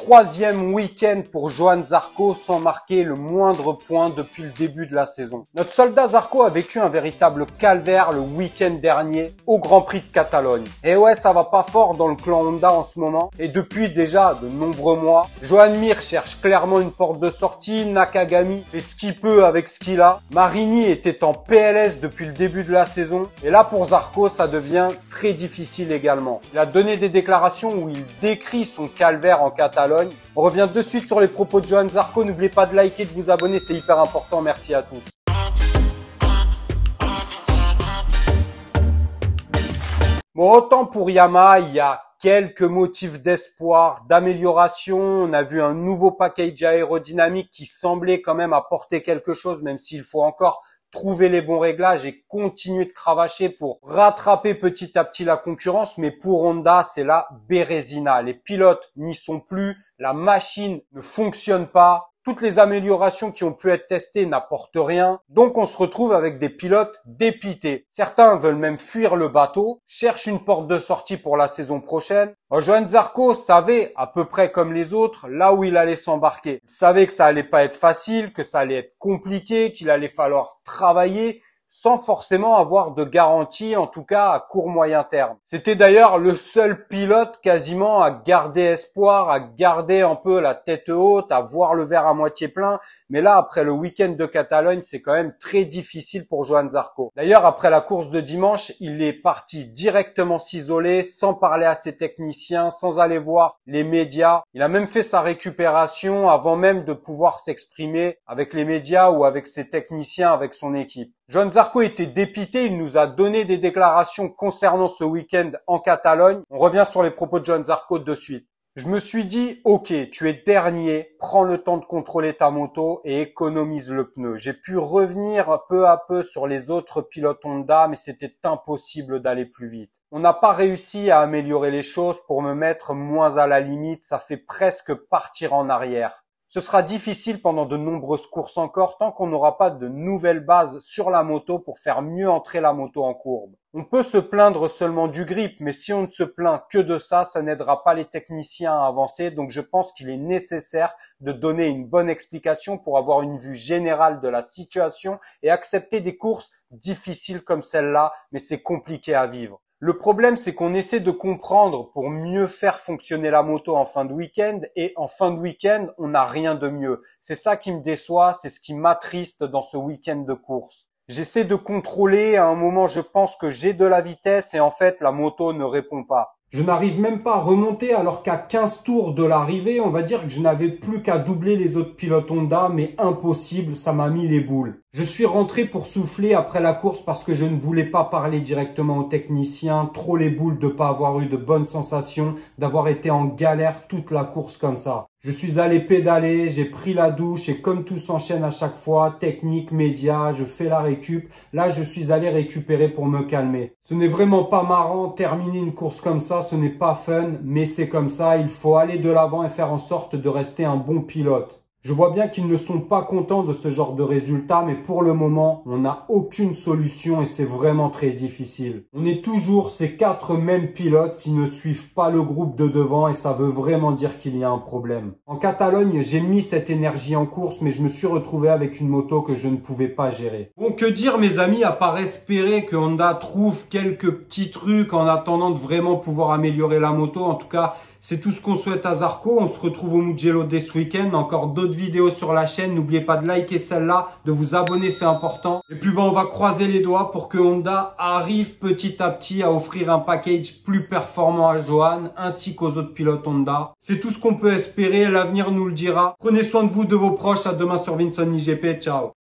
troisième week-end pour Johann Zarco sans marquer le moindre point depuis le début de la saison. Notre soldat Zarco a vécu un véritable calvaire le week-end dernier au Grand Prix de Catalogne. Et ouais, ça va pas fort dans le clan Honda en ce moment. Et depuis déjà de nombreux mois, Joan Mir cherche clairement une porte de sortie, Nakagami fait ce qu'il peut avec ce qu'il a. Marini était en PLS depuis le début de la saison. Et là pour Zarco, ça devient très difficile également. Il a donné des déclarations où il décrit son calvaire en Catalogne. On revient de suite sur les propos de Johann Zarco. N'oubliez pas de liker, de vous abonner, c'est hyper important. Merci à tous. Bon, autant pour Yamaha, il y a quelques motifs d'espoir, d'amélioration. On a vu un nouveau package aérodynamique qui semblait quand même apporter quelque chose, même s'il faut encore trouver les bons réglages et continuer de cravacher pour rattraper petit à petit la concurrence. Mais pour Honda, c'est la bérésina. Les pilotes n'y sont plus, la machine ne fonctionne pas. Toutes les améliorations qui ont pu être testées n'apportent rien. Donc on se retrouve avec des pilotes dépités. Certains veulent même fuir le bateau, cherchent une porte de sortie pour la saison prochaine. Johann Zarco savait, à peu près comme les autres, là où il allait s'embarquer. Il savait que ça allait pas être facile, que ça allait être compliqué, qu'il allait falloir travailler sans forcément avoir de garantie, en tout cas à court moyen terme. C'était d'ailleurs le seul pilote quasiment à garder espoir, à garder un peu la tête haute, à voir le verre à moitié plein. Mais là, après le week-end de Catalogne, c'est quand même très difficile pour Johann Zarco. D'ailleurs, après la course de dimanche, il est parti directement s'isoler, sans parler à ses techniciens, sans aller voir les médias. Il a même fait sa récupération avant même de pouvoir s'exprimer avec les médias ou avec ses techniciens, avec son équipe. Johann Zarco était dépité, il nous a donné des déclarations concernant ce week-end en Catalogne. On revient sur les propos de Johann Zarco de suite. Je me suis dit, ok, tu es dernier, prends le temps de contrôler ta moto et économise le pneu. J'ai pu revenir peu à peu sur les autres pilotes Honda, mais c'était impossible d'aller plus vite. On n'a pas réussi à améliorer les choses pour me mettre moins à la limite, ça fait presque partir en arrière. Ce sera difficile pendant de nombreuses courses encore tant qu'on n'aura pas de nouvelles bases sur la moto pour faire mieux entrer la moto en courbe. On peut se plaindre seulement du grip, mais si on ne se plaint que de ça, ça n'aidera pas les techniciens à avancer. Donc je pense qu'il est nécessaire de donner une bonne explication pour avoir une vue générale de la situation et accepter des courses difficiles comme celle-là, mais c'est compliqué à vivre. Le problème, c'est qu'on essaie de comprendre pour mieux faire fonctionner la moto en fin de week-end et en fin de week-end, on n'a rien de mieux. C'est ça qui me déçoit, c'est ce qui m'attriste dans ce week-end de course. J'essaie de contrôler, à un moment je pense que j'ai de la vitesse et en fait la moto ne répond pas. Je n'arrive même pas à remonter alors qu'à 15 tours de l'arrivée, on va dire que je n'avais plus qu'à doubler les autres pilotes Honda, mais impossible, ça m'a mis les boules. Je suis rentré pour souffler après la course parce que je ne voulais pas parler directement aux techniciens, trop les boules de pas avoir eu de bonnes sensations, d'avoir été en galère toute la course comme ça. Je suis allé pédaler, j'ai pris la douche et comme tout s'enchaîne à chaque fois, technique, médias, je fais la récup. Là, je suis allé récupérer pour me calmer. Ce n'est vraiment pas marrant, terminer une course comme ça, ce n'est pas fun, mais c'est comme ça, il faut aller de l'avant et faire en sorte de rester un bon pilote. Je vois bien qu'ils ne sont pas contents de ce genre de résultat, mais pour le moment, on n'a aucune solution et c'est vraiment très difficile. On est toujours ces 4 mêmes pilotes qui ne suivent pas le groupe de devant et ça veut vraiment dire qu'il y a un problème. En Catalogne, j'ai mis cette énergie en course, mais je me suis retrouvé avec une moto que je ne pouvais pas gérer. Bon, que dire mes amis, à part espérer que Honda trouve quelques petits trucs en attendant de vraiment pouvoir améliorer la moto. En tout cas, c'est tout ce qu'on souhaite à Zarco. On se retrouve au Mugello dès ce week-end. Encore d'autres vidéos sur la chaîne. N'oubliez pas de liker celle-là, de vous abonner, c'est important. Et puis on va croiser les doigts pour que Honda arrive petit à petit à offrir un package plus performant à Johann ainsi qu'aux autres pilotes Honda. C'est tout ce qu'on peut espérer. L'avenir nous le dira. Prenez soin de vous, de vos proches. À demain sur Vincent IGP. Ciao.